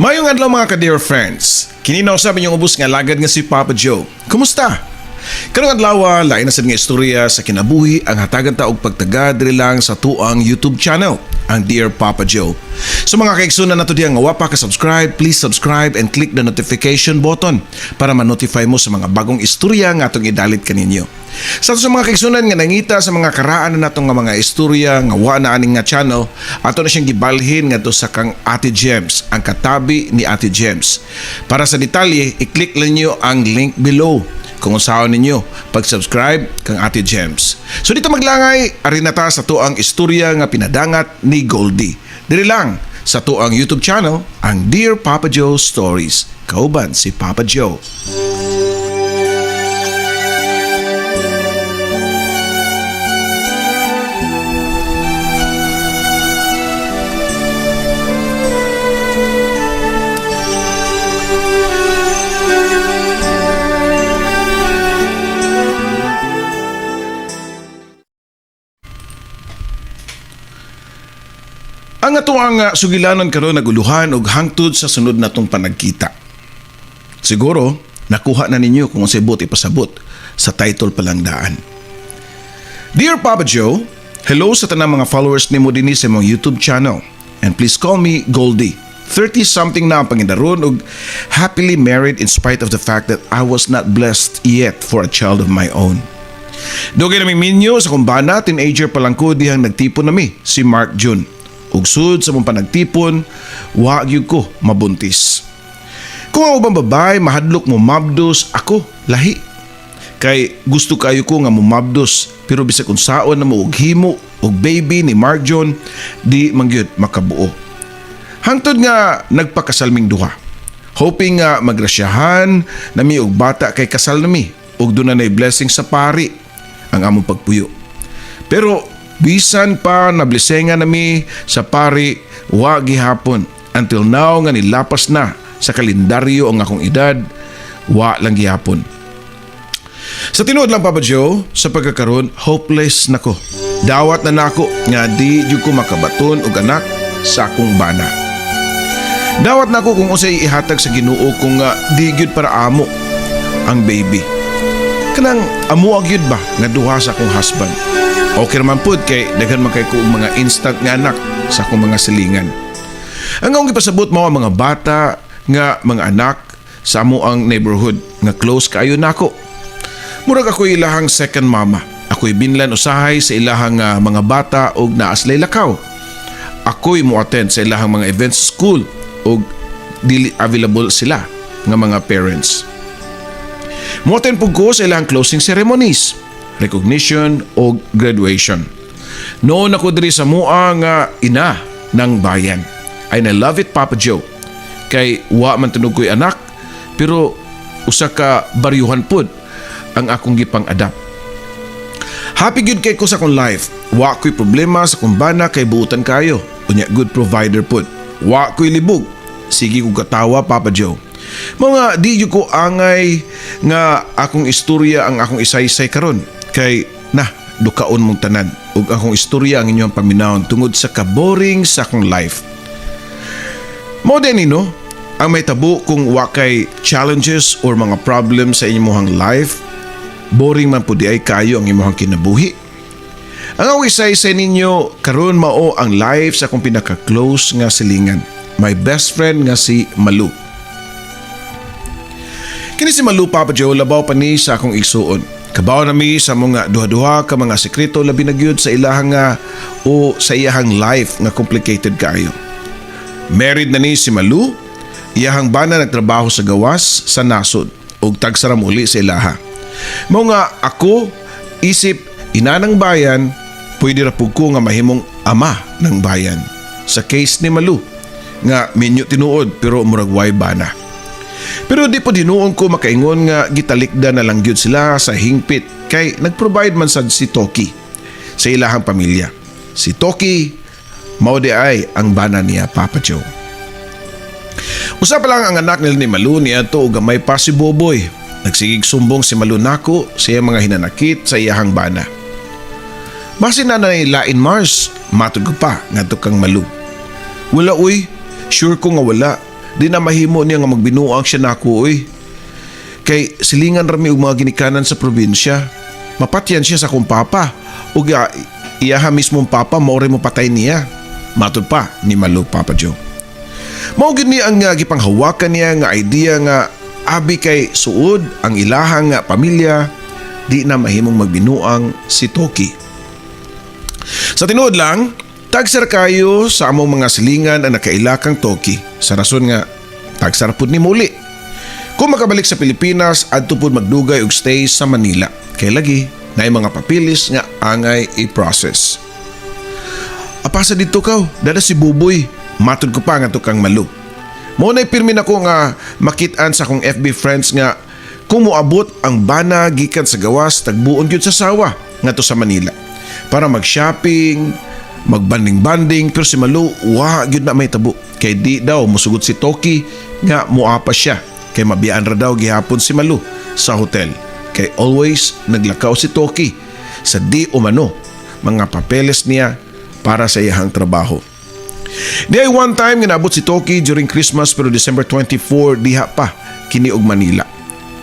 Mayong adlaw mga ka-dear friends. Kininaw sa inyong ubos nga lagad nga si Papa Joe. Kumusta? Karong adlaw lain na sad nga istorya sa kinabuhi ang hatagan ta og pagtaga diri lang sa tuang YouTube channel, ang Dear Papa Joe. So mga kaigsunan nato diha nga wa pa ka subscribe, please subscribe and click the notification button para ma-notify mo sa mga bagong istorya nga atong idalit kaninyo. Sa mga kaigsunan nga nangita sa mga karaan na natong nga mga istorya nga wa na aning nga channel, ato na siyang gibalhin ngadto sa kang Ate Gems, ang katabi ni Ate Gems. Para sa detalye, i-click lang niyo ang link below kung usahaw ninyo pag-subscribe kang Ate Gems. So dito maglangay, ari na ta sa tuang istorya nga pinadangat ni Goldie. Diri lang sa tuang YouTube channel, ang Dear Papa Joe Stories. Kauban si Papa Joe. Ang atuang sugilanon karon naguluhan og hangtod sa sunod natong panagkita. Siguro nakuha na ninyo kung unsay buti pasabot sa title palang daan. Dear Papa Joe, hello sa tanang mga followers nimo dinhi sa mong YouTube channel. And please call me Goldie. 30-something na ang pangindaron ug happily married in spite of the fact that I was not blessed yet for a child of my own. Dugay naming minyo sa kumbana, teenager pa lang ko dihang nagtipon nami si Mark June. Ug sud sa mong panagtipon, wa gyud ko mabuntis. Kung ako bang babae, mahadlok mo mabdos, ako lahi. Kay gusto kayo ko nga mo mabdos, pero bisag kung saon na mo og himo og baby ni Mark John, di mangyud makabuo. Hangtod nga nagpakasalming duha. Hoping nga magrasyahan nami og bata kay kasal nami ug dunay blessing sa pari ang among pagpuyo. Pero bisan pa nablisengan nami sa pari, wa gihapon. Until now nga nilapas na sa kalendaryo ang akong edad, wa lang gihapon. Sa tinuod lang Papa Joe, sa pagkakaroon, hopeless nako. Dawat na nako nga di jud ko makabaton og anak sa akong bana. Dawat nako kung unsay ihatag sa Ginoo kung di gyud para amo ang baby. Kanang amo gyud ba nga duha sa akong husband. Okay naman po kay daghan man kay ko mga instant nga anak sa akong mga silingan. Ang akong ipasabot mo ang mga bata nga mga anak sa amo ang neighborhood nga close kaayo nako. Murag ako ilahang second mama. Ako'y binlan usahay sa ilahang mga bata og naaslay lakaw. Ako'y mo-attend sa ilahang mga events school og dili available sila nga mga parents. Mo-attend po ko sa ilahang closing ceremonies, recognition o graduation. Noon ako diri sa mua nga ina ng bayan. And I love it Papa Joe. Kay wa man tunog ko'y anak, pero usa ka baryuhan pod ang akong gipang-adapt. Happy good kay ko sa akong life. Wa ko'y problema sa kumbana kay buutan kayo. Unya good provider pod. Wa ko'y libog. Sige ko katawa Papa Joe. Mga di ko angay nga akong istorya ang akong isaysay karon. Kay dukaon mong tanan ug akong istorya ang inyong paminawon tungod sa kaboring sa akong life. Mao din no, ang may tabo kung wa kay challenges or mga problems sa inyong life, boring man pud ay kayo ang imong kinabuhi. Ang akong isaysay ninyo karon mao ang life sa akong pinaka-close nga silingan, my best friend nga si Malu. Kini si Malu Papa Joe labaw pa ni sa akong igsuon. Kabaw nami sa mga duha-duha ka mga sekreto labi na gyud sa ilahang o sa iyahang life nga complicated kaayo. Married na ni si Malu, iyahang bana nagtrabaho sa gawas sa nasod ug tagsara muli sa ilaha. Mao nga ako isip ina ng bayan, pwede ra pud ko nga mahimong ama ng bayan. Sa case ni Malu nga minyo tinuod pero murag way bana. Pero di po dinuon ko makaingon nga gitalikda na lang gyud sila sa hingpit kay nagprovide man sad si Toki sa ilahang pamilya. Si Toki mao di ay ang bana niya Papa Joe. Usa pa lang ang anak nila ni Malu niadto og gamay pa si Boboy. Nagsigig sumbong si Malu nako sa iyang mga hinanakit sa iyahang bana. Basin na lain Mars, matug pa ngadto kang Malu. Wala uy, sure ko nga wala. Di na mahimo niya nga magbinuang siya nako oy. Kay silingan rami og mga ginikanan sa probinsya. Mapatyan siya sa akong papa. Ug iyaha mismong papa maore mo patay niya. Matud pa ni Malu, Papa Joe. Mao gid ni ang gipanghawakan niya nga idea nga abi kay suod ang ilahang pamilya di na mahimong magbinuang si Toki. Sa tinuod lang, tagsar kayo sa among mga silingan ang nakailakang Toki sa rason nga tagsar pud ni muli. Kung makabalik sa Pilipinas adto pud magdugay og stay sa Manila kay lagi na mga papilis nga angay i-process. Apasa dito kaw, dada si Buboy. Matud ko pa nga to kang Malu. Mo nay pirmi nako nga makit-an sa akong FB friends nga kung moabot ang bana gikan sa gawas tagbuon gyud sa sawa ngadto sa Manila para mag-shopping, magbanding-banding, pero si Malu wa gyud na may tabo kay di daw musugod si Toki nga moapa siya kay mabiyaan ra daw gihapon si Malu sa hotel kay always naglakaw si Toki sa di umano mga papeles niya para sa iyang trabaho. Di ay one time ginabot si Toki during Christmas pero December 24 diha pa kini og Manila.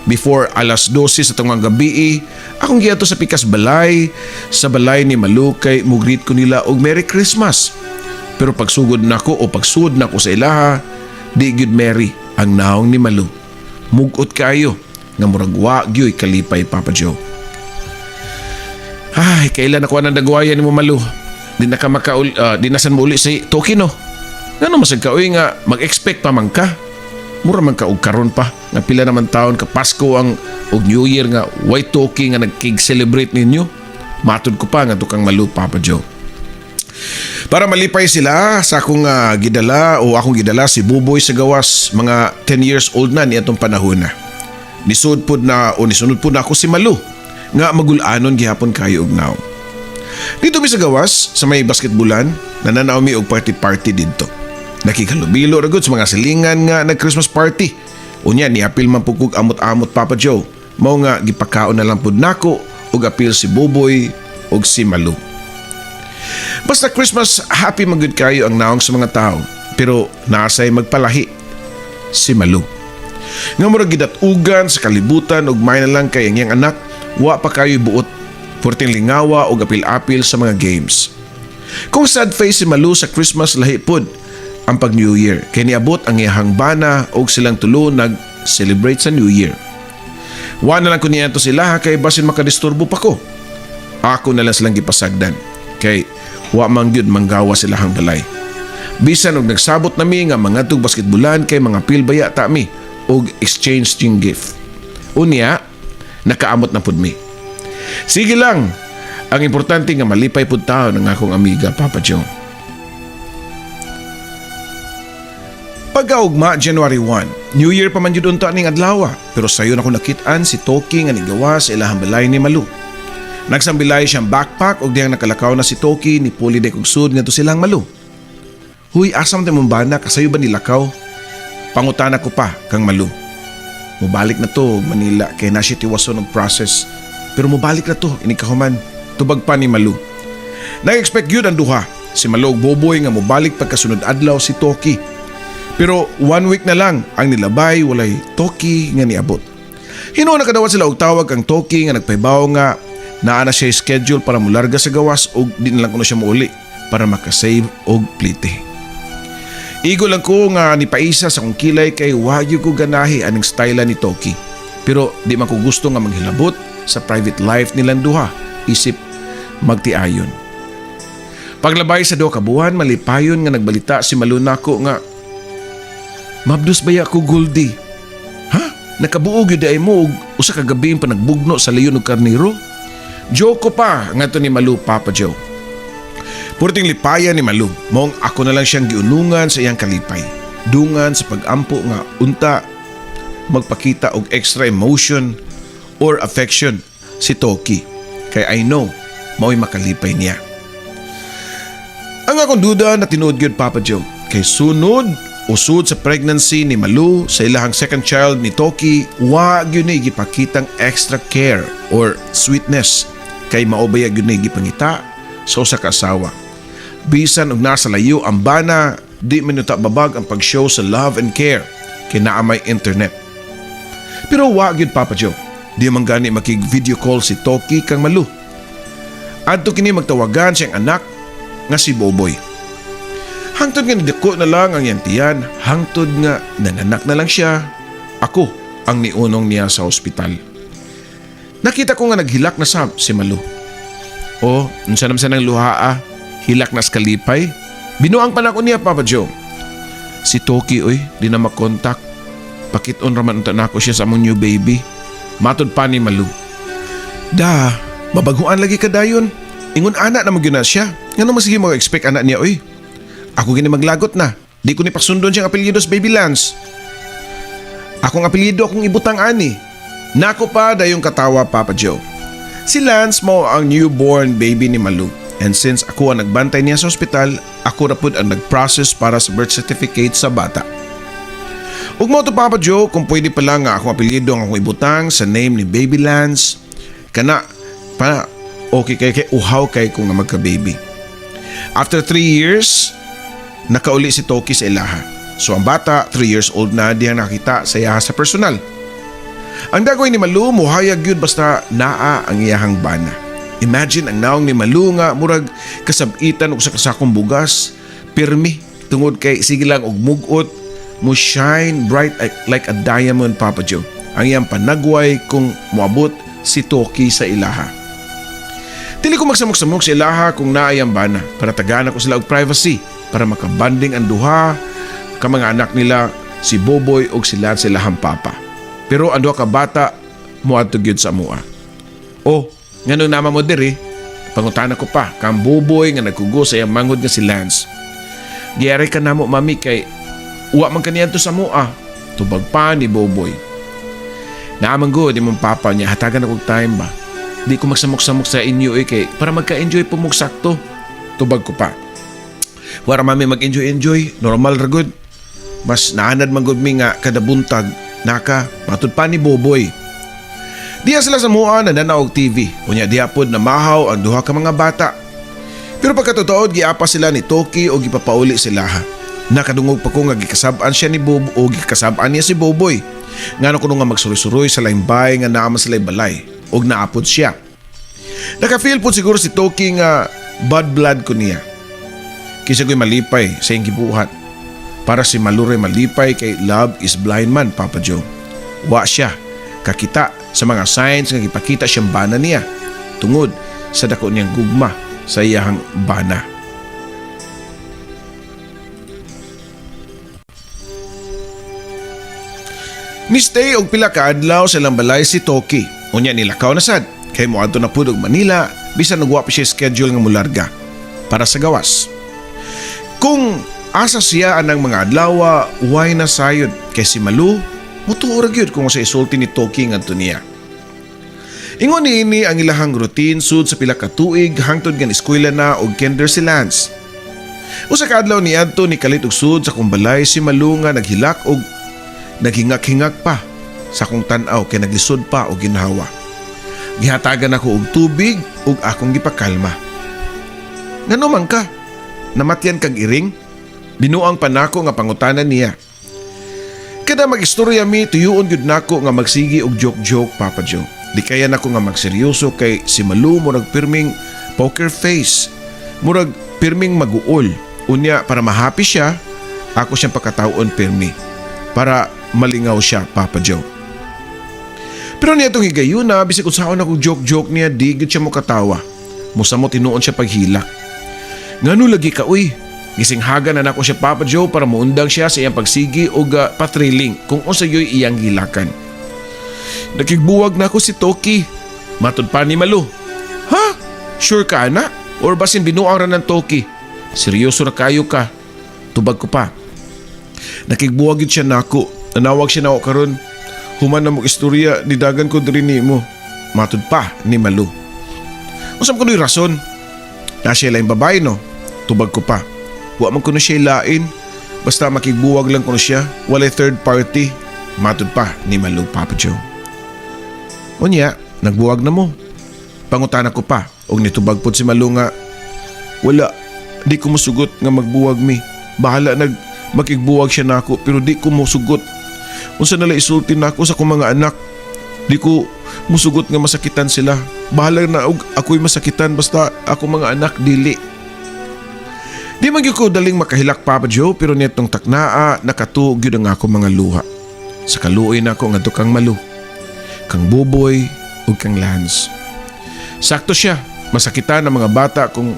Before alas 12 sa tungang gabi, akong giadto sa pikas balay sa balay ni Malu kay mugreet ko nila og Merry Christmas. Pero pagsugod nako o pagsuod nako sa ilaha, di gyud Merry ang naong ni Malu. Mugot kayo nga murag wa gyoy kalipay, Papa Joe. Ay, kailan ako nang dagwayan ni mo Malu? Di na ka di nasan mo uli si Toki no? Ngano masag ka nga mag-expect pa man ka? Mura man ka og karon pa nga pila naman taon ka Pasko ang og New Year nga white Toki nga nagkig-celebrate ninyo. Matud ko pa nga tukang Malu, Papa Joe. Para malipay sila sa akong gidala o akong gidala si Buboy sa gawas mga 10 years old na niadtong panahon na. Nisunod po na ako si Malu nga magulanon gihapon kayo og now. Dito mi sa gawas sa may basketbulan nananaw mi og party dito. Nakikalubilo ra gud sa mga silingan nga nag-Christmas party. Unya ni apil man pugog amot-amot, Papa Joe. Mao nga gipakaon na lang pud nako og apil si Buboy og si Malu. Basta Christmas happy man gud kayo ang naong sa mga tao pero nasay magpalahi si Malu. Nga murag gidatugan sa kalibutan og may na lang kay ang iyang anak wa pa kayo buot porting lingawa og apil-apil sa mga games. Kung sad face si Malu sa Christmas lahi pod ang pag New Year kay niabot ang iyang bana og silang tulo nag-celebrate sa New Year. Wa na lang ko niya to sila kay basin makadisturbo pa ko. Ako na lang silang gipasagdan kay wa man gyud manggawa sila hang balay. Bisan og nagsabot nami nga mga tug basketbulan kay mga pilbaya ta mi og exchange yung gift. Unya, nakaamot na pud mi. Sige lang, ang importante nga malipay pud taon ng akong amiga, Papa Joe. Pagkaugma, January 1, New Year pa man yun unta ning adlaw, pero sayo na ko nakit-an si Toki nga nigawa sa ilahang balay ni Malu. Nagsambilay siyang backpack og diyang nakalakaw na si Toki ni Puli de Kugsud nga to silang Malu. Huy, asam tayo mong bana, kasayo ba nilakaw? Pangutana ko pa kang Malu. Mubalik na to Manila kay na siya tiwason ng process. Pero mubalik na to inikahuman. Tubag pa ni Malu. Nag-expect yun ang duha. Si Malu og Boboy nga mubalik pagkasunod adlaw si Toki. Pero 1 week na lang ang nilabay walay Toki nga niabot. Hinuon na kadawat sila og tawag ang Toki nga nagpaybaw nga naa na siya schedule para mularga sa gawas og di na lang kuno siya mauli para makasave og plite. Igo lang ko nga ni paisa sa kong kilay kay wagyo ko ganahi aning style ni Toki. Pero di man ko gusto nga maghilabot sa private life nilang duha, isip magtiayon. Paglabay sa 2 ka buwan, malipayon nga nagbalita si Malu nako nga mabdus baya ko Goldie. Ha? Nakabuog yun ay mo og usa ka gabi pa nagbugno sa leyon og karniro? Joko pa nga to ni Malu, Papa Joe. Purting lipaya ni Malu, mong ako na lang siyang giunungan sa iyang kalipay. Dungan sa pag-ampo nga unta magpakita og extra emotion or affection si Toki. Kay I know, mao'y makalipay niya. Ang akong duda na tinuod gyud, Papa Joe, kay sunod usod sa pregnancy ni Malu sa ilahang second child ni Toki, wa gyud ni gipakitang extra care or sweetness kay maobaya gyud ni gipangita sa usa ka asawa. Bisan og nasa layo ang bana di minuta babag ang pag-show sa love and care kay naa may internet. Pero wa gyud Papa Joe, di man gani makig-video call si Toki kang Malu. Adto kini magtawagan siyang anak nga si Boboy. Hangtod nga nidako na lang ang yantiyan, hangtod nga nananak na lang siya. Ako ang niunong niya sa ospital. Nakita ko nga naghilak na sab si Malu. O, unsa naman sa nang luhaa, hilak na sa kalipay. Binuang pa na ko niya, Papa Joe. Si Toki, oy, di na makontak. Pakit-on raman unta na ako siya sa among new baby. Matod pa ni Malu. Da, mabaguan lagi ka dayon. Ingon anak na magyuna siya. Nga naman sige mo expect anak niya, oy. Ako gini maglagot na. Di ko ni paksundon siyang apelyido sa Baby Lance. Akong apelyido akong ibutang ani. Nako pa dayong katawa, Papa Joe. Si Lance mo ang newborn baby ni Malu. And since ako ang nagbantay niya sa ospital, ako na pud ang nag-process para sa birth certificate sa bata. Ug mo to, Papa Joe, kung pwede pa lang nga akong apelyido ang akong ibutang sa name ni Baby Lance, kana pa okay kay uhaw kay kung nga magka-baby. After 3 years, nakauli si Toki sa ilaha. So ang bata, 3 years old na, diyang nakita sa iya sa personal. Ang dagoy ni Malu, muhayag yun basta naa ang iyahang bana. Imagine ang naong ni Malu nga murag kasabitan og sa kasakong bugas, pirmi, tungod kay sige lang og mugot, mo shine bright like a diamond, Papa Joe. Ang iyang panagway kung moabot si Toki sa ilaha. Dili ko magsamok-samok sa ilaha kung naay ang bana para tagana ko sila og privacy para makabanding ang duha ka mga anak nila, si Boboy og si Lance sa ilahang papa. Pero ang duha ka bata moadto gyud sa amoa. Oh, ngano naman mo diri? Pangutana ko pa, kang Boboy nga nagkugo sa iyang mangod nga si Lance. Giyari ka namo, mami, kay uwa man kaniyan to sa amoa. Tubag pa ni Boboy. Naamang go, di mong papa niya, hatagan akong time ba? Di ko magsamok-samok sa inyo kay para magka-enjoy po mong sakto. Tubag ko pa. Wara mami mag-enjoy-enjoy, normal ra gud. Mas naanad man gud mi nga kada buntag naka matud pa ni Boboy. Diya sila sa mua na nanaog TV. Unya diya pod na mahaw ang duha ka mga bata. Pero pagkatotoo giapa sila ni Toki o gipapauli sila ha. Nakadungog pa ko nga gikasab-an siya ni Bob o gikasab-an niya si Boboy. Ngano kuno nga magsuroy-suroy sa laing bahay nga naa man sila balay og naapod siya. Naka-feel po siguro si Toki nga bad blood ko niya. Kisa ko'y malipay sa iyong gibuhat. Para si Maluray malipay kay love is blind man, Papa Joe. Wa siya kakita sa mga signs nga ipakita siyang bana niya tungod sa dako niyang gugma sa iyahang bana. Nistay og pila ka adlaw sa lambalay si Toki. Unya nilakaw na sad kay moadto na pud og Manila bisan nagwa pa siya schedule nga mularga para sa gawas. Kung asa siya anang mga adlaw, why na sayod kay si Malu mutuorag yun kung sa isulti ni Toki ngadto niya. Ingon niini ang ilahang routine sud sa pila ka tuig hangtod nga eskwela na og kinder si Lance. Usa ka adlaw niadto ni kalit og sud sa kumbalay si Malu nga naghilak og naghingak-hingak pa sa kong tan-aw kay naglisod pa og ginhawa. Gihatagan ako og tubig ug akong gipakalma. Ngano man ka? Namatyan kag iring? Binuang pa nako nga pangutanan niya. Kada mag-istorya mi, tuyuon gyud nako nga magsigi og joke-joke, Papa Joe. Di kaya nako nga magseryoso kay si Malu murag pirming poker face. Murag pirming maguol. Unya para mahappy siya, ako siyang pakataon pirmi. Para malingaw siya, Papa Joe. Pero niya itong higayuna, bisig kung saan ako joke-joke niya, di gid siya mo katawa. Musamot tinuon siya paghilak. Ngano lagi ka, uy? Gisinghagan na nako siya, Papa Joe, para muundang siya sa iyang pagsigi o patriling kung unsa yoy iyang gilakan. Nakigbuwag na ako si Toki. Matud pa ni Malu. Ha? Sure ka, ana? Or basin binuang ra ng Toki? Seryoso na kayo ka. Tubag ko pa. Nakigbuwag yun siya nako. Nanawag siya na ako karon. Human na mong istorya, nidagan ko diri nimo. Matud pa ni Malu. Usam ko no'y rason. Na siya lang babae, no? Tubag ko pa. Wa man ko na siya lain. Basta makigbuwag lang ko na siya. Walay third party. Matud pa ni Malu, Papa Joe. Unya, nagbuwag na mo. Pangutana ko pa. Og nitubag po si Malu nga, wala, di ko masugot nga magbuwag mi. bahala makigbuwag siya nako pero di ko mosugot. Unsa nala isulti nako sa akong mga anak. Di ko musugot nga masakitan sila. Bahala na og ako'y masakitan basta ako mga anak dili. Di man gyud ko daling makahilak Papa Joe pero nitong taknaa nakatuog gyud ang ako mga luha. Sa kaluoy na ako ngadto kang Malu, kang Buboy ug kang Lance. Sakto siya, masakitan ang mga bata kung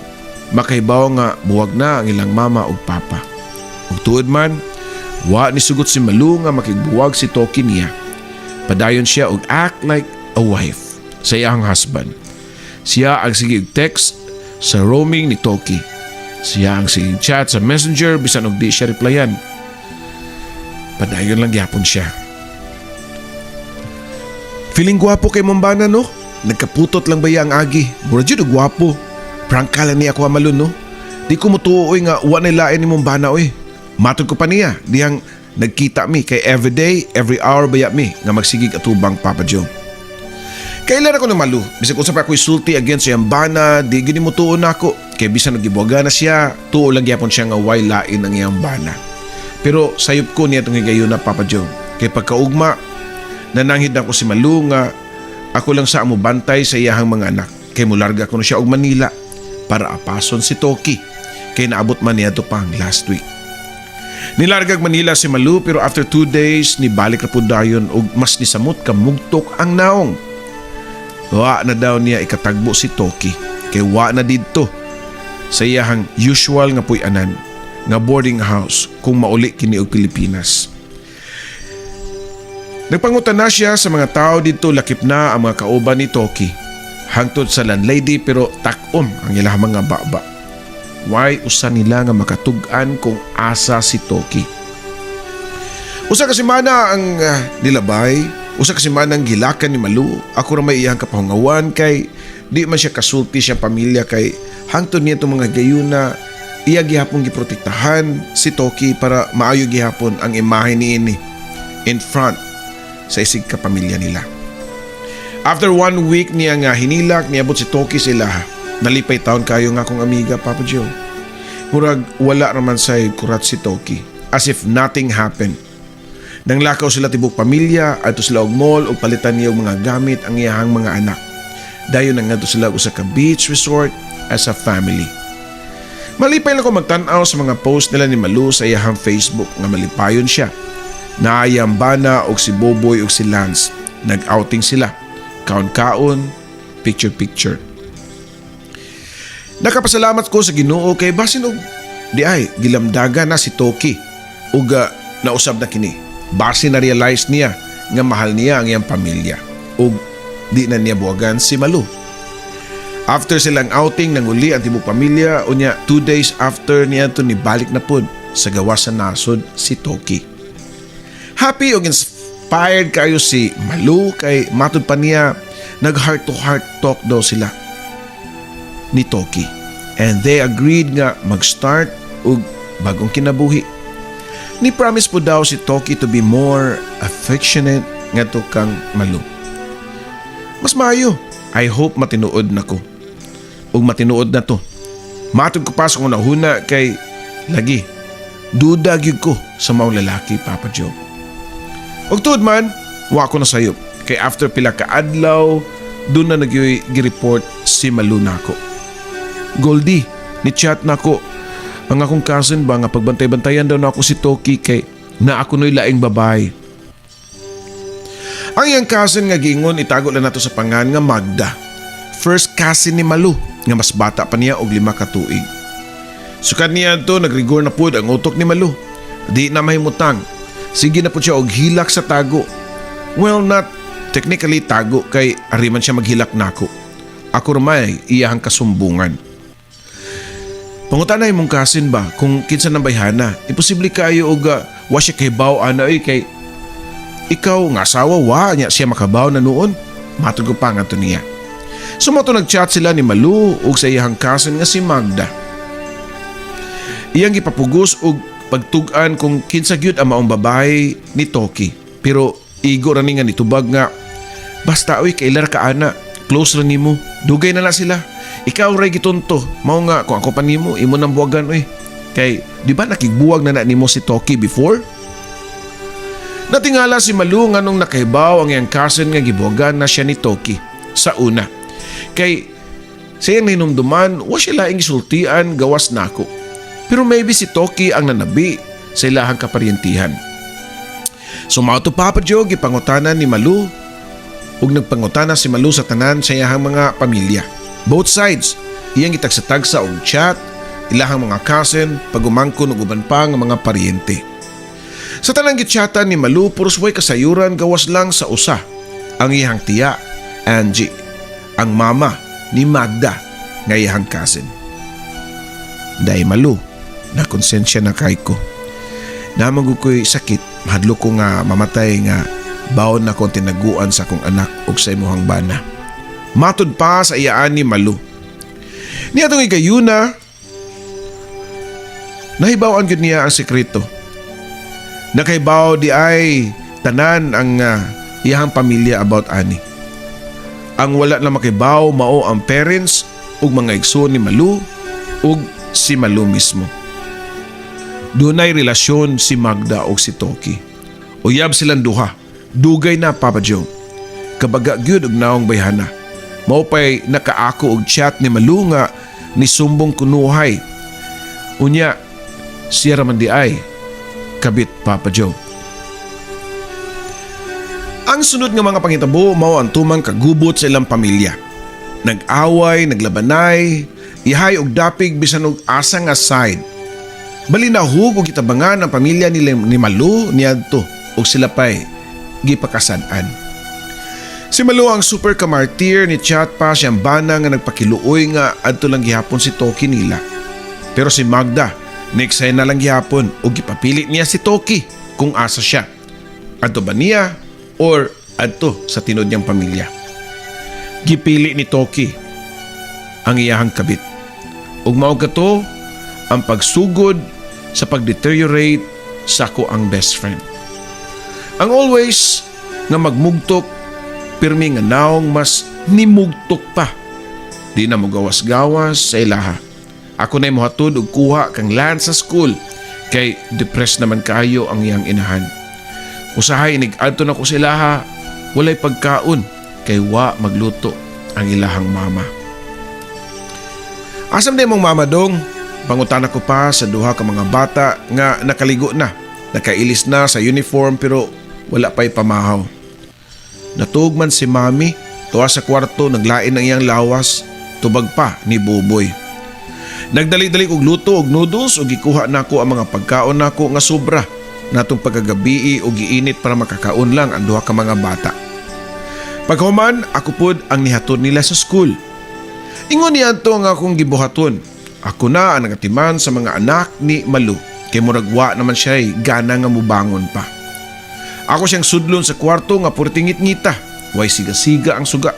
makahibaw nga buwag na ang ilang mama ug papa. Ug tuod man, wa ni sugot si Malu nga makigbuwag si Toki niya. Padayon siya og act like a wife sa iyang husband. Siya ang sige text sa roaming ni Toki. Siya ang sige chat sa messenger bisan og di siya replyan. Padayon lang gyapon siya. Feeling gwapo kay Mambana no? Nagkaputot lang ba ang agi? Mura jud og gwapo. Prangka lang niya ako Malun no? Di ko mutuoy nga wa nilain ni Mambana oy. Matod ko pa niya dihang nagkita mi kay everyday, every hour baya mi nga magsigig atubang Papa Joe. Kailan ako ng Malu, bisan kung sa pa ako'y sulti against sa bana, di gini mo tuon ako. Kaya bisan nagibuwaga na siya, tuo lang yapon siya nga way lain ang iyang bana. Pero sayop ko niya itong higayon na Papa Joe. Kaya pagkaugma, nananghid na ko si Malu nga ako lang sa amo bantay sa iyahang mga anak. Kaya mularga ko na siya og Manila para apason si Toki. Kaya naabot man niya ito pang last week. Nilargag Manila si Malu pero after 2 days, nibalik na po dayon og mas nisamot kamugtok ang naong. Wa na daw niya ikatagbo si Toki kay wa na didto sa iyahang usual nga puy-anan nga boarding house kung mauli kini og Pilipinas. Nagpangutan na siya sa mga tao didto lakip na ang mga kauban ni Toki hangtod sa landlady pero takom ang ilang mga baba. Why usa nila nga makatug-an kung asa si Toki. Usa ka semana ang nilabay. Usa kasi man ang gilakan ni Malu, ako ra may iyang kapahangawan kay di man siya kasulti siya pamilya kay hangtod niya itong mga gayuna iya gihapon giprotektahan si Toki para maayo gihapon ang imahe niini in front sa isig kapamilya nila. After 1 week niya nga hinilak niabot si Toki sila, nalipay taon kayo nga akong amiga Papa Joe. Murag wala naman say kurat si Toki as if nothing happened. Nang lakaw sila tibok pamilya, ato sila og mall o palitan niya og mga gamit ang iyahang mga anak. Dayon na nga sila usa ka beach resort as a family. Malipay lang ko magtan-aw sa mga post nila ni Malu sa iyahang Facebook nga malipayon siya. Naayang bana og si Boboy og si Lance. Nag-outing sila. Kaon-kaon, picture-picture. Nakapasalamat ko sa Ginoo kay basin og di ay gilamdaga na si Toki ug nausab na kini. Base na-realize niya nga mahal niya ang iyang pamilya ug di na niya buwagan si Malu. After silang outing nanguli ang tibok pamilya unya 2 days after niya ito nibalik na pod sa gawas sa nasod si Toki. Happy ug inspired kayo si Malu kay matud pa niya nag heart to heart talk daw sila ni Toki and they agreed nga mag-start og bagong kinabuhi. Ni promise po daw si Toki to be more affectionate nga to kang Malu. Mas maayo. I hope matinuod na ko. Ug matinuod na to. Matod ko pa sa kung nahuna kay lagi. Duda gyud ko sa maong lalaki Papa Joe. Ug tuod man, wa ko na sayop. Kay after pila ka adlaw, doon na nag-report si Malu nako. Goldie, ni chat nako. Ang akong cousin ba nga pagbantay-bantayan daw na ako si Toki kay na ako no'y laing babae. Ang iyang cousin nga gingon itago lang nato sa pangan nga Magda. First cousin ni Malu nga mas bata pa niya og 5 ka tuig. Sukad niya to nagrigor na pud ang utok ni Malu. Di na mahimutang. Sige na pud siya og hilak sa tago. Well, not technically tago kay ari man siya maghilak nako. Ako ramay iyahang kasumbungan. Pangutanay mong kasin ba kung kinsa nang bayhana, imposible kayo og wa siya kahibaw ana kay ikaw nga asawa wa niya siya makabaw na noon. Matod ko pa nga to niya. Sumato nag-chat sila ni Malu ug sa iyang kasin nga si Magda. Iyang gipapugos og pagtug-an kung kinsa gyud ang maong babae ni Toki. Pero igo ra ni nga nitubag nga basta oy kailar ka ana, close ra nimo, dugay na sila. Ikaw ray gitonto, mao nga kung ako pa nimo imo nang buwagan oy. Kay di ba nakigbuwag na nimo si Toki before? Natingala si Malu nganong nakahibaw ang iyang cousin nga gibuwagan na siya ni Toki sa una. Kay sa iyang hinumduman, wa siya laing gisultian gawas nako. Pero maybe si Toki ang nanabi sa ilahang kaparyentihan. So mao to Papa Joe, gipangutanan ni Malu ug nagpangutana si Malu sa tanan sa iyahang mga pamilya. Both sides, iyang gitagsatagsa og chat, ilahang mga cousin, pagumangkon ug uban pa nga mga paryente. Sa tanang gitsyatan ni Malu, puros way kasayuran gawas lang sa usa, ang iyang tiya, Angie, ang mama ni Magda nga iyang cousin. Dahil Malu, nakonsensya na kay ko. Namang ko'y sakit, mahadlo ko nga mamatay nga baon na kong tinaguan sa akong anak ug sa imuhang bana. Matud pa sa iyaan ni Malu. Niya itong ikayuna, nahibawan yun niya ang sekreto. Nakaibaw di ay tanan ang iyahang pamilya about ani. Ang wala na makibaw mao ang parents ug mga igsoon ni Malu ug si Malu mismo. Dunay relasyon si Magda ug si Toki. Uyab silang duha. Dugay na Papa Joe. Kabaga gyud og naong bayhana. Mao pay nakaako og chat ni Malu nga ni sumbong kunuhay. Unya siya raman di ay kabit Papa Joe. Ang sunod nga mga pangitabo mao ang tumang kagubot sa ilang pamilya. Nag-away, naglabanay, ihay og dapig bisan og asa nga side. Bali nahug og gitabangan ang pamilya ni Malu niadto ug sila pay gipakasan-an. Si Malu ang super kamartir ni chat pa siyang bana nga nagpakiluoy nga adto lang gihapon si Toki nila. Pero si Magda next na lang gihapon ug gipapilit niya si Toki kung asa siya. Adto ba niya or adto sa tinod niyang pamilya. Gipili ni Toki ang iyahang kabit. Ug mao kato ang pagsugod sa pagdeteriorate sa ko ang best friend. Ang always nga magmugtok pirmi nga naong mas nimugtok pa. Di na mo gawas-gawas sa ilaha. Ako na'y mohatod og kuha kang land sa school kay depressed naman kaayo ang iyang inahan. Usahay inig-adto na ko sa ilaha, walay pagkaon kay wa magluto ang ilahang mama. Asam din mong mama dong, pangutan ko pa sa duha ka mga bata nga nakaligo na, nakailis na sa uniform pero wala pa'y pamahaw. Natug man si mami, tuwa sa kwarto naglain ang iyang lawas, tubag pa ni Buboy. Nagdali-dali og luto og noodles ug gikuha nako ang mga pagkaon nako nga sobra natong pagkagabii og giinit para makakaon lang ang duha ka mga bata. Paghuman, ako pod ang nihatod nila sa school. Ingon niya to nga akong gibuhaton. Ako na ang nagatiman sa mga anak ni Malu kay muragwa naman siya gana nga mubangon pa. Ako siyang sudlon sa kwarto nga purting ngit-ngita, way siga-siga ang suga.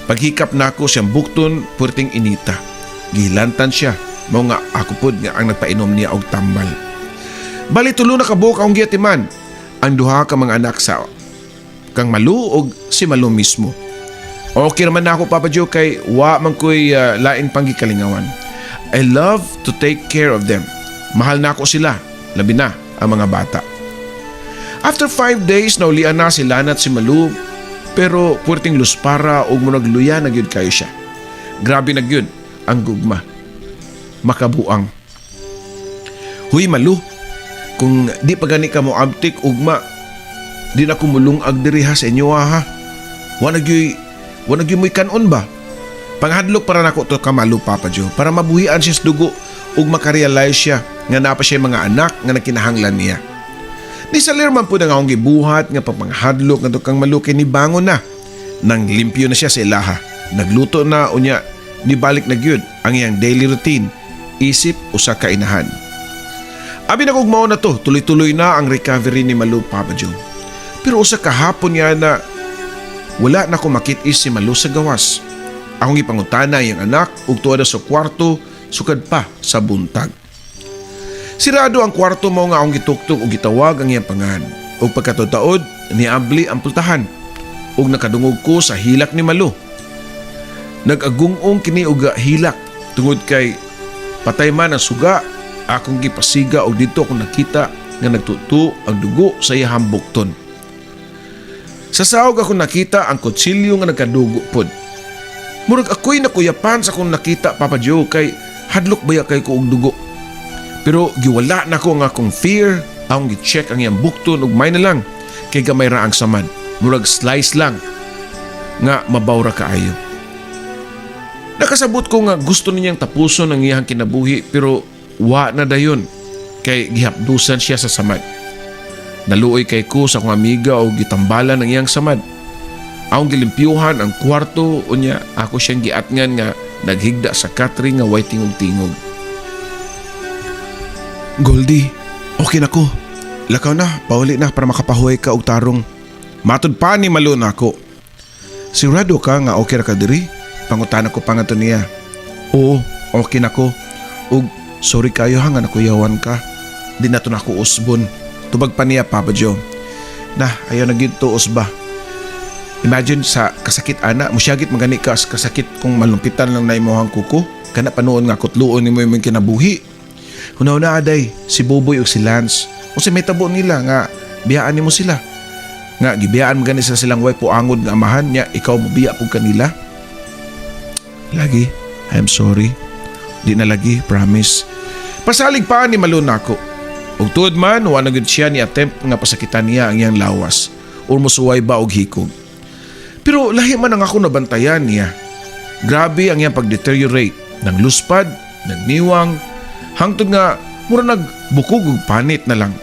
Paghikap nako siyang bukton purting inita. Gihilantan siya, mao nga ako pod nga ang nagpainom niya og tambal. Bali tulo na kabuk akong giatiman ang duha ka mga anak sa kang Malu og si Malu mismo. Okay naman na ako Papa Joe kay wa man ko'y laing panggikalingawan. I love to take care of them. Mahal na ako sila, labi na ang mga bata. After 5 days naulian na sila at si Malu pero purting luspara og munagluya na gyud kayo siya. Grabe na gyud ang gugma. Makabuang. Huy Malu, kung di pa gani ka mo abtik ugma, di na kumulungag diri ha sa inyo ha. Wa nagyoy mo'y kanon ba? Panghadlok para nako to ka Malu Papa Joe para mabuhian siya sa dugo ug makarealize siya nga napa siya mga anak nga nakinahanglan niya. Ni salir man po na nga akong gibuhat nga papanghadlok nga to kang Malu kay ni bangon na. Nang limpyo na siya sa ilaha. Nagluto na unya nibalik na gyud ang iyang daily routine. Isip usa ka inahan. Abi na kog mao na to, tuloy-tuloy na ang recovery ni Malu Papa Joe. Pero usa ka hapon niya na wala na ko makit-is si Malu sa gawas. Akong ipangutana iyang anak ug tuwa na sa kwarto sukad pa sa buntag. Sirado ang kwarto mo nga akong gituktok ug gitawag ang iyang pangan. Ug pagkatutaod niabli ang pultahan ug nakadungog ko sa hilak ni Malu. Nag-agungong kini og hilak tungod kay patay man ang suga akong gipasiga og dito akong nakita nga nagtutu ang dugo sa iyang bukton. Sa sahog ako nakita ang kutsilyo nga nagkadugo pod. Murag ako'y nakuyapan sa akong nakita, Papa Joe, kay hadlok baya kay ko og dugo. Pero giwala na ko nga akong fear, akong gi-check ang iyang bukton ug may na lang kay gamay ra ang samad. Murag slice lang nga mabawra kaayo. Nakasabot ko nga gusto niyang tapuson ang iyang kinabuhi pero wa na dayon kay gihapdusan siya sa samad. Naluoy kay ko sa akong amiga o gitambalan ang iyang samad. Akong gilimpyuhan ang kwarto unya ako siyang giatngan nga naghigda sa katri nga way tingog-tingog. Goldie, okay na ko. Lakaw na, pauli na para makapahuay ka og tarong. Matud pa ni Malo na ako. Sigurado ka nga okay ra ka diri? Pangutana ko pa nga to niya. Oo, okay na ko. Ug sorry kayo ha nga nakuyawan ka. Di na to na ako usbon. Tubag pa niya, Papa Joe. Nah, ayaw na gyud to usba. Imagine sa kasakit ana, musyagit magani ka sa kasakit kung malumpitan lang na imuhang kuko. Kana panoon nga kutluon ni mo yung kinabuhi. Hunaw na aday, si Boboy o si Lance. O si may tabo nila nga biyaan ni mo sila. Nga gibiyaan mo gani sa silang way po angod nga amahan niya, ikaw mabiya po kanila. Lagi, I'm sorry. Di na lagi, promise. Pasalig pa ni Malo na ako. Ug tuod man, wala gud siya ni attempt nga pasakitan niya ang iyang lawas. Or musuway ba og hikog. Pero lahi man ang ako nabantayan niya. Grabe ang iyang pag-deteriorate. Nang luspad, nagniwang, hangtod nga mura nagbukog og panit na lang.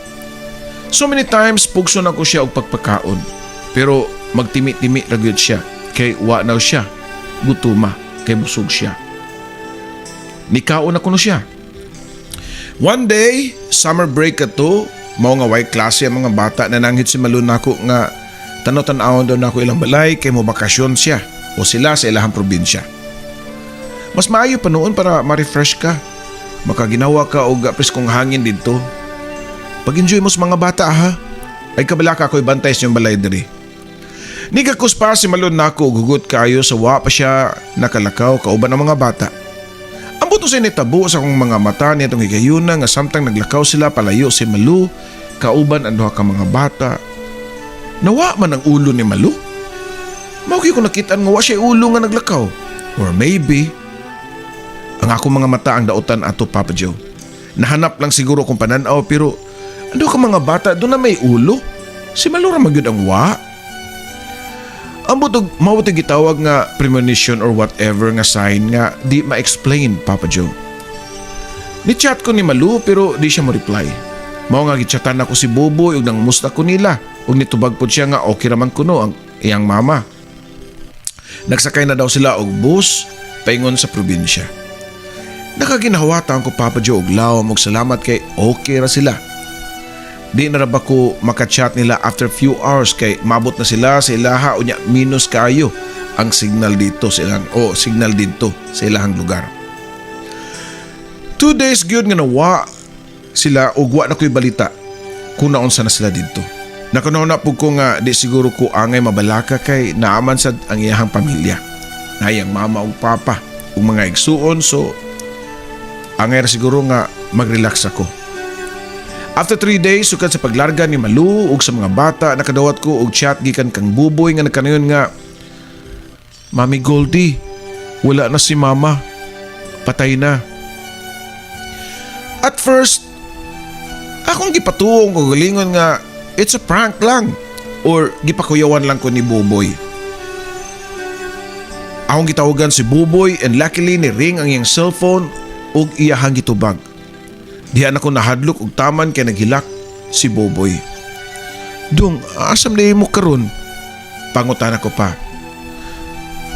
So many times pugson ako siya og pagpakaon. Pero magtimi-timi ra gyud siya kay wa na siya. Gutuma kay busog siya. Nikaon ako no siya. One day, summer break ato, mao nga way klase ang mga bata na nanghit si Malo nako nga tanaw-tanawon daw nako ilang balay kay mo bakasyon siya o sila sa ilahang probinsya. Mas maayo pa noon para ma-refresh ka. Makaginawa ka og preskong hangin dito. Pag-enjoy mo sa mga bata ha. Ay kabala ka ako'y bantay sa iyong balay diri. Nigakos pa si Malo nako og hugot kayo sa wa pa siya nakalakaw kauban ng mga bata. Ang buto sa nitabo sa akong mga mata niya itong higayuna nga samtang naglakaw sila palayo si Malo kauban ang duha ka mga bata. Nawa man ang ulo ni Malo? Mauki ko nakitaan nga wa siya ulo nga naglakaw. Or maybe, ang ako mga mata ang dautan ato, Papa Joe. Nahanap lang siguro kung pananaw pero ando ka mga bata doon na may ulo. Si Malo ra magyud ang wa. Ang butog mawatag gitawag nga premonition or whatever nga sign nga di ma-explain, Papa Joe. Ni-chat ko ni Malo pero di siya mo reply. Mao nga gichatan ako si Boboy ug nangumusta ko nila ug nitubag pod siya nga okay raman kuno ang iyang mama. Nagsakay na daw sila og bus paingon sa probinsya. Nakaginahawatan ko, Papa Joe, og lawom og salamat kay okay ra sila. Di na ra ba ko makachat nila after few hours kay mabot na sila sa ilaha unya minus kayo ang signal dito sa ilang signal dito sa ilahang lugar. 2 days gyud nga nawa sila ug wa na ko'y balita kung naunsa na sila dito. Nakunaw na po ko nga di siguro ko angay mabalaka kay naaman sad ang iyahang pamilya. Nayang mama ug papa ug mga igsuon so angay ra siguro nga mag-relax ako. After 3 days sukad sa paglarga ni Malo ug sa mga bata nakadawat ko og chat gikan kang Buboy nga nagkanayon nga Mami Goldie, wala na si mama. Patay na. At first, akong gipatuong ko galingon nga it's a prank lang or gipakuyawan lang ko ni Buboy. Akong gitawagan si Buboy and luckily ni ring ang iyang cellphone ug iyahang gitubag. Diyan ako nahadlok ug taman kay naghilak si Buboy. Dong, asam na mo karon? Pangutan ako pa.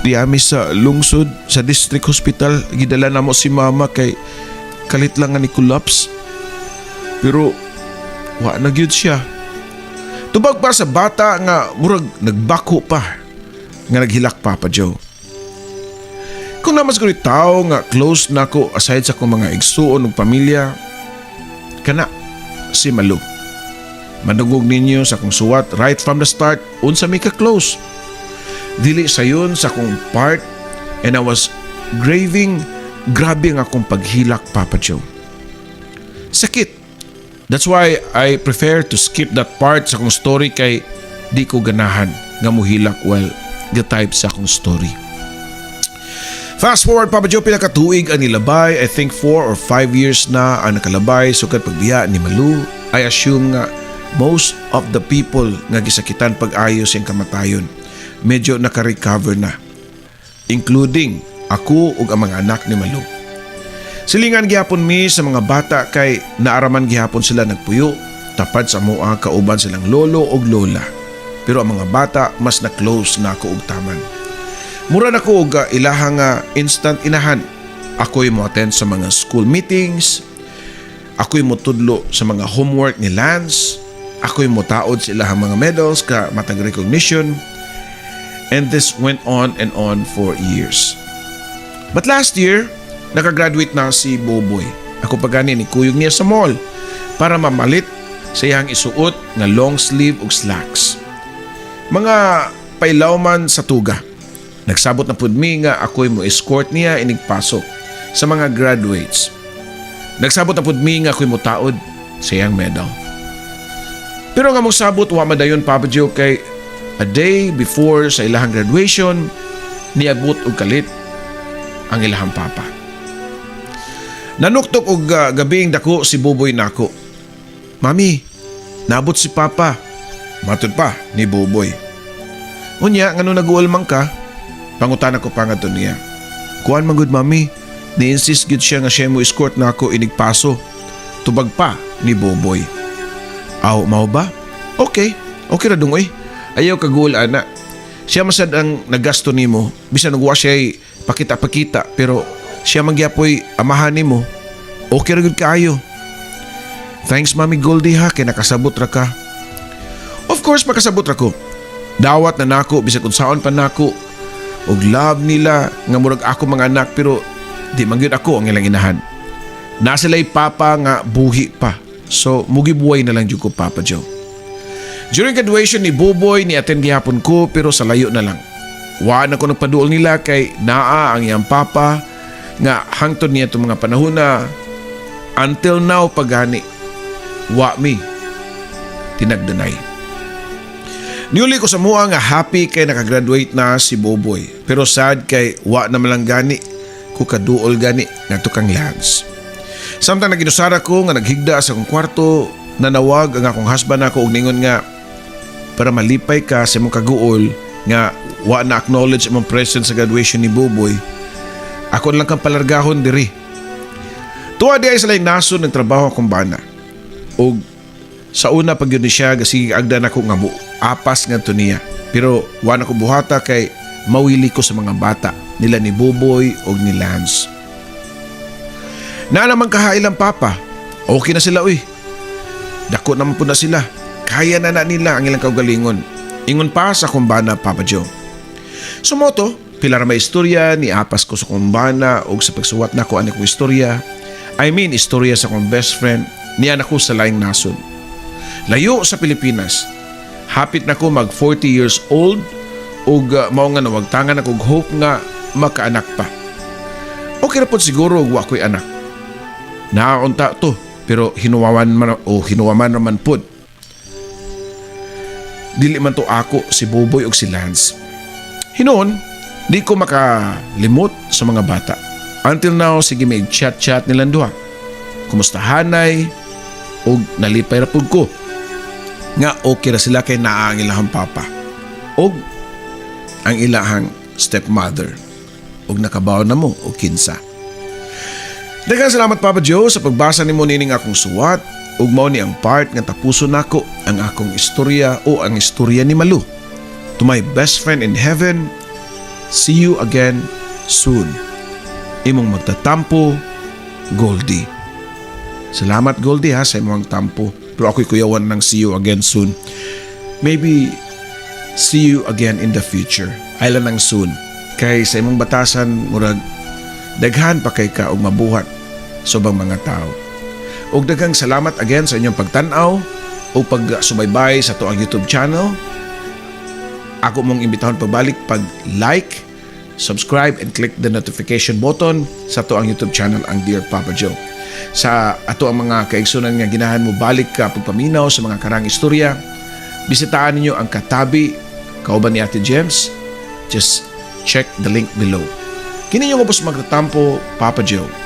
Diami sa lungsod sa district hospital gidala namo si mama kay kalit lang nga ni collapse. Pero wa na gyud siya. Tubag pa sa bata nga murag nagbako pa nga naghilak, Papa Joe. Kung namas ko tao nga close na ako aside sa akong mga igsuon ug pamilya, kana si Malo. Madungog ninyo sa akong suwat right from the start unsa mi ka close. Dili sayon sa akong part and I was grabe ang akong paghilak, Papa Joe. sakit. That's why I prefer to skip that part sa akong story kay di ko ganahan nga muhilak while ga-type sa akong story. Fast forward, Papa Joe, pinakatuig ang nilabay. I think 4 or 5 years na ang nakalabay sukad pagbiya ni Malu. I assume nga most of the people nga gisakitan pag-ayos yung kamatayon medyo naka-recover na, including ako ug ang mga anak ni Malu. Silingan gihapon mi sa mga bata kay naaraman gihapon sila nagpuyo tapad sa mua kauban silang lolo ug lola. Pero ang mga bata mas na-close na ako ug taman. Mura na ko og ilahang instant inahan. Ako'y mo attend sa mga school meetings. Ako'y mo tudlo sa mga homework ni Lance. Ako'y mo taod sa ilahang mga medals ka matag recognition. And this went on and on for years. But last year, nakagraduate na si Boboy. Ako pa gani ni kuyog niya sa mall para mamalit sa iyang isuot nga long sleeve ug slacks. Mga pailaw man sa tuga. Nagsabot na pud mi nga ako'y mo escort niya inigpasok sa mga graduates. Nagsabot na pud mi nga ako'y mo taod sa iyang medal. Pero nga mong sabot wa madayon, Papa Joe, kay a day before sa ilahang graduation, niabot og kalit ang ilahang papa. Nanuktok og gabing dako si Boboy nako. Mami, naabot si Papa. Matud pa ni Boboy. Unya, ngano nag-uulmang ka? Pangutan ako pa nga to niya. Kuan man gud, Mami. Ni-insist gud siya nga siya mo escort na ako inigpaso. Tubag pa ni Boboy. Aw, mao ba? Okay ra dungoy. Ayaw kagul ana. Siya masad ang nagasto nimo. Bisan nagwa siya pakita-pakita pero siya magyapoy amahan nimo. Okay ra gud kaayo. Thanks, Mami Goldie, ha, kay nakasabot ra ka. Of course makasabot ra ko. Dawat na nako bisan kung saon pa nako. Og love nila nga murag ako mga anak pero di man gyud ako ang ilang inahan. Nasila'y papa nga buhi pa. So mugibuhay na lang jud ko, Papa Joe. During graduation ni Boboy, ni-attend gihapon ko pero sa layo na lang. Wa na ko nagpaduol nila kay naa ang iyang papa nga hangtod niya itong mga panahon na until now pagani wa mi tinagdanay. Niuli ko sa mua nga happy kay nakagraduate na si Boboy pero sad kay wa na malang gani ko kaduol gani nga tukang Lance. Samtang naginusara ko nga naghigda sa akong kwarto, nanawag ang akong husband ako og ningon nga para malipay ka sa imong kaguol nga wa na acknowledge imong presence sa graduation ni Boboy. Ako lang kang palargahon diri. Tuwa di ay salay naso ng trabaho akong bana. Og sa una pag yun siya kasi agdan ako nga apas nga to niya. Pero wa na ko buhata kay mawili ko sa mga bata nila ni Boboy og ni Lance. Na naman kahailang papa. Okay na sila uy. Dako naman po na sila. Kaya na nila ang ilang kaugalingon. Ingon pa sa kumbana, Papa Joe. Sumoto, pilar may istorya ni apas ko sa kumbana o sa pagsuwat na ko ani kong istorya. I mean, istorya sa kong best friend niya na ko sa laing nasod. Layo sa Pilipinas. Hapit na ko mag 40 years old ug mao nga nawagtangan ako og hope nga makaanak pa. Okay ra pod siguro og wa ko'y anak. Naaunta to pero hinuwaman naman pod. Dili man to ako, si Boboy o si Lance. Hinoon, di ko makalimot sa mga bata. Until now, sige may chat-chat nilang duha. Kumustahanay o nalipay ra pud ko. Nga okay ra sila kay naa ang ilahang papa. O ang ilahang stepmother. O nakabaw na mo o kinsa. Daghang salamat, Papa Joe, sa pagbasa nimo nining akong suwat. Ug mao ni ang part nga tapuso nako ang akong istorya o ang istorya ni Malu. To my best friend in heaven, see you again soon. Imong magtatampo, Goldie. Salamat, Goldie, ha, sa imong tampo. Pero ako'y kuyawan ng see you again soon. Maybe see you again in the future. Ay lang ng soon. Kay sa imong batasan, murag daghan pa kay ka og mabuhat sa ubang mga tao. Og daghang salamat again sa inyong pagtan-aw o pagsubaybay sa to ang YouTube channel. Ako mong imbitahon pagbalik pag-like, subscribe, and click the notification button sa to ang YouTube channel ang Dear Papa Joe. sa ato ang mga kaigsunan nga ginahan mo balik ka pagpaminaw sa mga karang istorya, bisitaan ninyo ang Katabi kauban ni Ate James. Just check the link below. Kini yung upos magtatampo, Papa Joe.